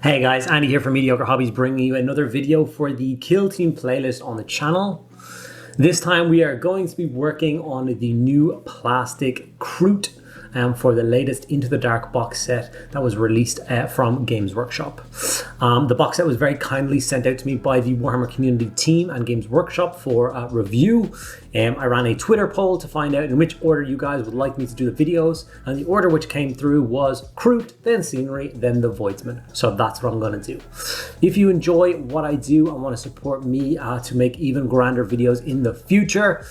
Hey guys, Andy here from Mediocre Hobbies, bringing you another video for the Kill Team playlist on the channel. This time we are going to be working on the new plastic Kroot for the latest Into the Dark box set that was released from Games Workshop. The box set was very kindly sent out to me by the Warhammer Community team and Games Workshop for review. I ran a Twitter poll to find out in which order you guys would like me to do the videos, and the order which came through was Kroot, then Scenery, then the Voidsman. So that's what I'm going to do. If you enjoy what I do and want to support me to make even grander videos in the future,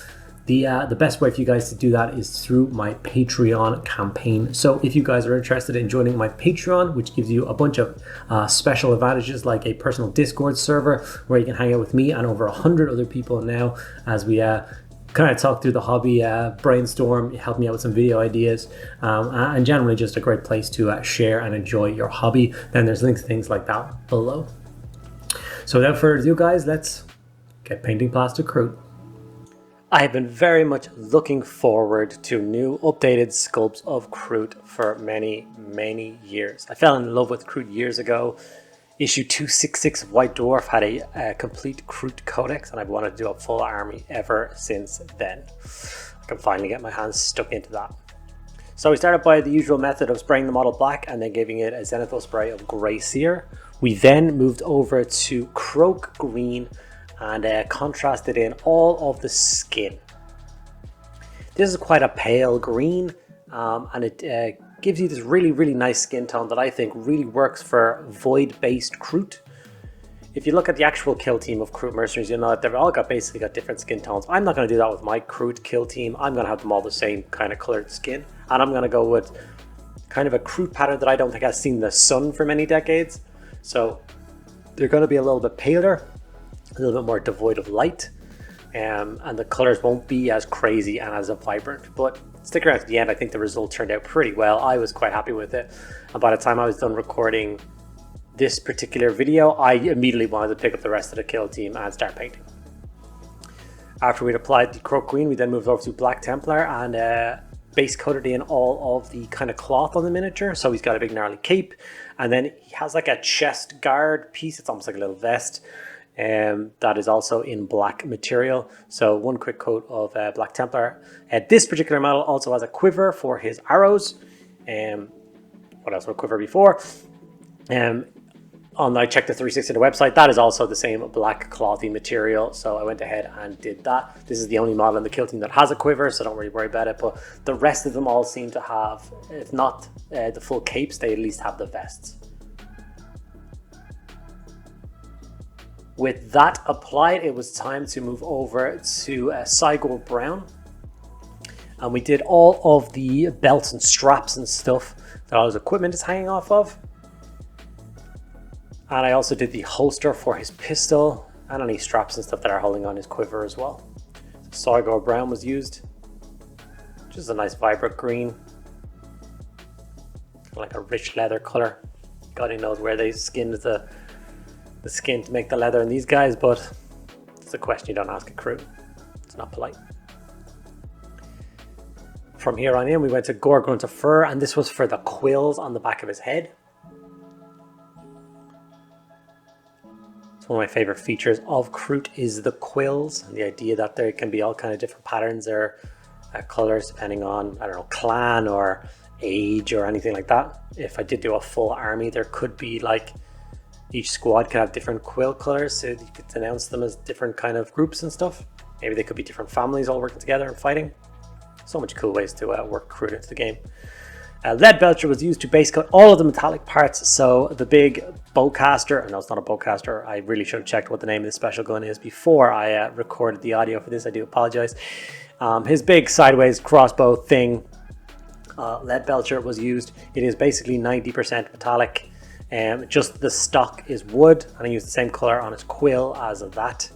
the best way for you guys to do that is through my Patreon campaign. So if you guys are interested in joining my Patreon, which gives you a bunch of special advantages like a personal Discord server where you can hang out with me and over 100 other people now as we kind of talk through the hobby, brainstorm, help me out with some video ideas, and generally just a great place to share and enjoy your hobby, then there's links to things like that below. So without further ado guys, let's get painting plastic Kroot. I have been very much looking forward to new updated sculpts of Kroot for many years. I fell in love with Kroot years ago. Issue 266 of White Dwarf had a complete Kroot codex, and I've wanted to do a full army ever since then. I can finally get my hands stuck into that. So we started by the usual method of spraying the model black and then giving it a zenithal spray of Grey Seer. We then moved over to Nurgling Green and contrasted in all of the skin. This is quite a pale green, and it gives you this really nice skin tone that I think really works for void-based Kroot. If you look at the actual kill team of Kroot mercenaries, you'll know that they've all basically got different skin tones. I'm not going to do that with my Kroot kill team. I'm going to have them all the same kind of colored skin, and I'm going to go with kind of a Kroot pattern that I don't think has seen the sun for many decades. So they're going to be a little bit paler, a little bit more devoid of light, and the colors won't be as crazy and as vibrant. But stick around to the end. I think the result turned out pretty well. I was quite happy with it, and by the time I was done recording this particular video, I immediately wanted to pick up the rest of the kill team and start painting. After we'd applied the Nurgling Green, we then moved over to Black Templar and base coated in all of the kind of cloth on the miniature. So he's got a big gnarly cape, and then he has like a chest guard piece. It's almost like a little vest. That is also in black material. So one quick coat of Black Templar. This particular model also has a quiver for his arrows. What else would a quiver before? I checked the 360 on the website. That is also the same black clothy material. So I went ahead and did that. This is the only model in the kill team that has a quiver, so don't really worry about it. But the rest of them all seem to have, if not the full capes, they at least have the vests. With that applied, it was time to move over to Gold Brown. And we did all of the belts and straps and stuff that all his equipment is hanging off of. And I also did the holster for his pistol and any straps and stuff that are holding on his quiver as well. So Gold Brown was used. Just a nice vibrant green. Like a rich leather color. God only knows where they skinned the skin to make the leather in these guys, but it's a question you don't ask a Kroot. It's not polite. From here on in, we went to Gorgrunta Fur, and this was for the quills on the back of his head. It's one of my favorite features of Kroot is the quills, and the idea that there can be all kind of different patterns or colors depending on, I don't know, clan or age or anything like that. If I did do a full army, there could be like each squad could have different quill colors, so you could announce them as different kind of groups and stuff. Maybe they could be different families all working together and fighting. So much cool ways to work Kroot into the game. Lead Belcher was used to base coat all of the metallic parts. So the big bowcaster, no, it's not a bowcaster. I really should have checked what the name of this special gun is before I recorded the audio for this. I do apologize. His big sideways crossbow thing, Lead Belcher was used. It is basically 90% metallic. Just the stock is wood, and I used the same color on his quill as of that.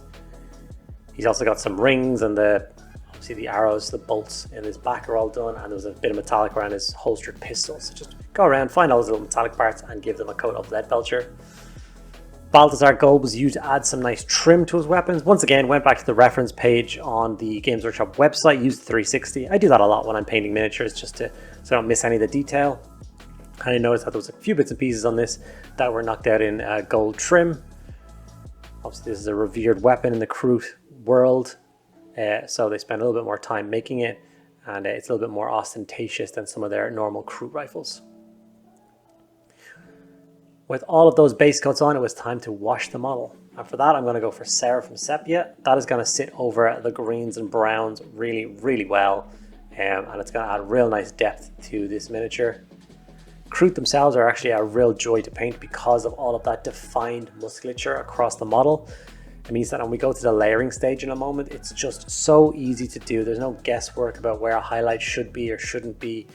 He's also got some rings, and obviously the arrows, the bolts in his back are all done, and there's a bit of metallic around his holstered pistol. So just go around, find all those little metallic parts and give them a coat of Lead Belcher. Balthasar Gold was used to add some nice trim to his weapons. Once again, went back to the reference page on the Games Workshop website, used 360. I do that a lot when I'm painting miniatures, just so I don't miss any of the detail. kind of noticed that there was a few bits and pieces on this that were knocked out in gold trim. Obviously this is a revered weapon in the Kroot world, so they spent a little bit more time making it, and it's a little bit more ostentatious than some of their normal Kroot rifles. With all of those base coats on, it was time to wash the model. And for that, I'm going to go for Seraphim Sepia. That is going to sit over the greens and browns really, really well. And it's going to add real nice depth to this miniature. Kroot themselves are actually a real joy to paint because of all of that defined musculature across the model. It means that when we go to the layering stage in a moment, it's just so easy to do. There's no guesswork about where a highlight should be or shouldn't be,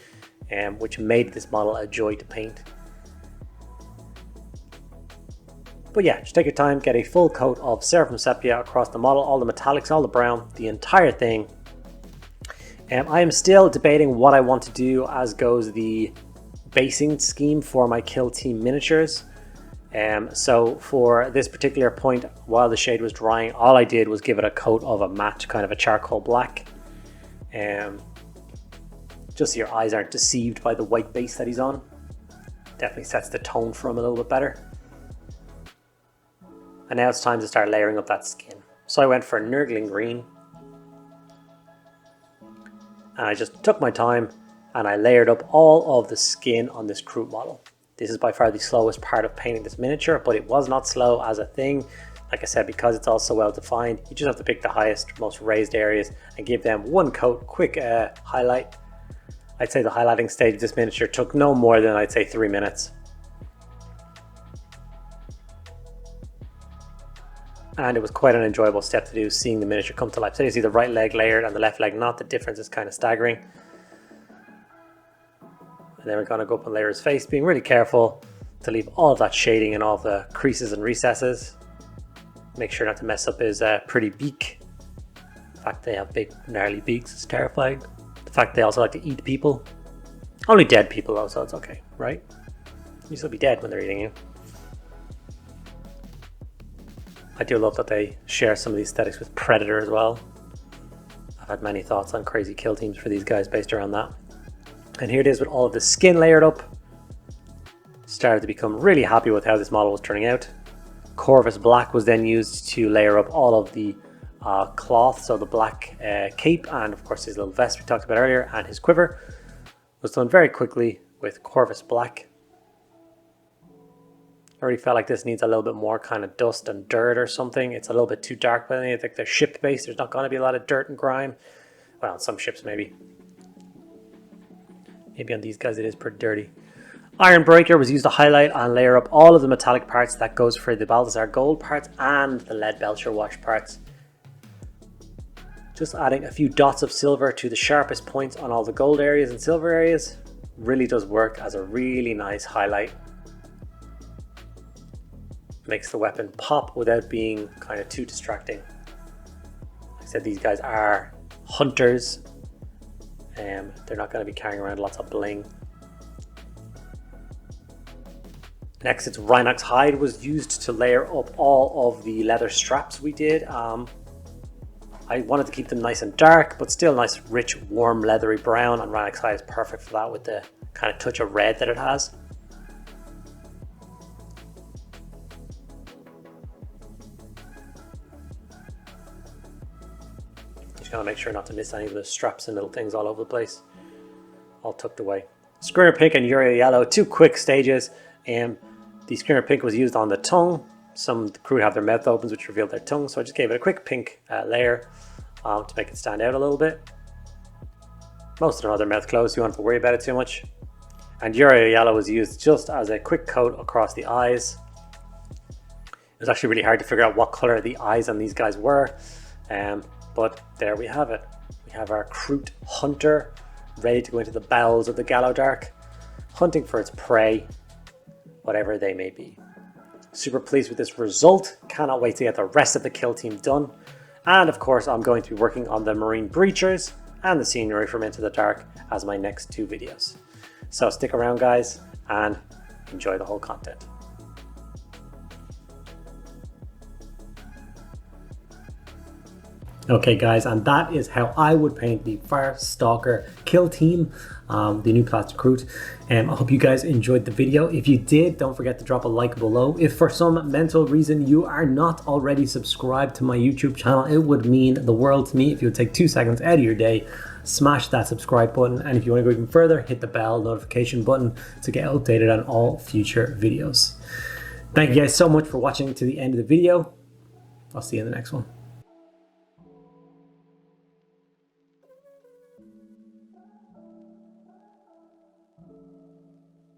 which made this model a joy to paint. But yeah, just take your time, get a full coat of Seraphim Sepia across the model, all the metallics, all the brown, the entire thing. I am still debating what I want to do as goes the basing scheme for my kill team miniatures. So for this particular point, while the shade was drying, all I did was give it a coat of a matte, kind of a charcoal black. Just so your eyes aren't deceived by the white base that he's on. Definitely sets the tone for him a little bit better. And now it's time to start layering up that skin. So I went for Nurgling Green. And I just took my time and I layered up all of the skin on this Kroot model. This is by far the slowest part of painting this miniature, but it was not slow as a thing. Like I said, because it's all so well defined, you just have to pick the highest, most raised areas and give them one coat, quick highlight. I'd say the highlighting stage of this miniature took no more than, I'd say, 3 minutes. And it was quite an enjoyable step to do, seeing the miniature come to life. So you see the right leg layered and the left leg not. The difference is kind of staggering. And then we're going to go up and layer his face, being really careful to leave all of that shading and all of the creases and recesses. Make sure not to mess up his pretty beak. The fact they have big gnarly beaks is terrifying. The fact they also like to eat people. Only dead people though, so it's okay, right? You still be dead when they're eating you. I do love that they share some of the aesthetics with Predator as well. I've had many thoughts on crazy kill teams for these guys based around that. And here it is with all of the skin layered up. Started to become really happy with how this model was turning out. Corvus Black was then used to layer up all of the cloth, so the black cape and of course his little vest we talked about earlier, and his quiver was done very quickly with Corvus Black. I already felt like this needs a little bit more kind of dust and dirt or something. It's a little bit too dark, but I think they're ship based. There's not going to be a lot of dirt and grime. Well, on some ships maybe. Maybe on these guys it is pretty dirty. Ironbreaker was used to highlight and layer up all of the metallic parts. That goes for the Balthasar Gold parts and the Lead Belcher Wash parts. Just adding a few dots of silver to the sharpest points on all the gold areas and silver areas really does work as a really nice highlight. Makes the weapon pop without being kind of too distracting. Like I said, these guys are hunters. They're not going to be carrying around lots of bling. Next, it's Rhinox Hide was used to layer up all of the leather straps we did. I wanted to keep them nice and dark, but still nice, rich, warm, leathery brown, and Rhinox Hide is perfect for that with the kind of touch of red that it has. Just gotta make sure not to miss any of the straps and little things all over the place. All tucked away. Screamer Pink and Uriel Yellow, 2 quick stages. The Screamer Pink was used on the tongue. Some of the crew have their mouth opens, which revealed their tongue, so I just gave it a quick pink layer to make it stand out a little bit. Most of them have their mouth closed, so you don't have to worry about it too much. And Uriel Yellow was used just as a quick coat across the eyes. It was actually really hard to figure out what color the eyes on these guys were, but there we have it. We have our Kroot hunter ready to go into the bowels of the Gallowdark, hunting for its prey, whatever they may be. Super pleased with this result. Cannot wait to get the rest of the kill team done. And of course, I'm going to be working on the Marine Breachers and the scenery from Into the Dark as my next 2 videos. So stick around, guys, and enjoy the whole content. Okay guys, and that is how I would paint the Farstalker kill team, the new plastic Kroot. I hope you guys enjoyed the video. If you did, don't forget to drop a like below. If for some mental reason you are not already subscribed to my YouTube channel, it would mean the world to me if you would take 2 seconds out of your day, smash that subscribe button, and if you want to go even further, hit the bell notification button to get updated on all future videos. Thank you guys so much for watching to the end of the video. I'll see you in the next one.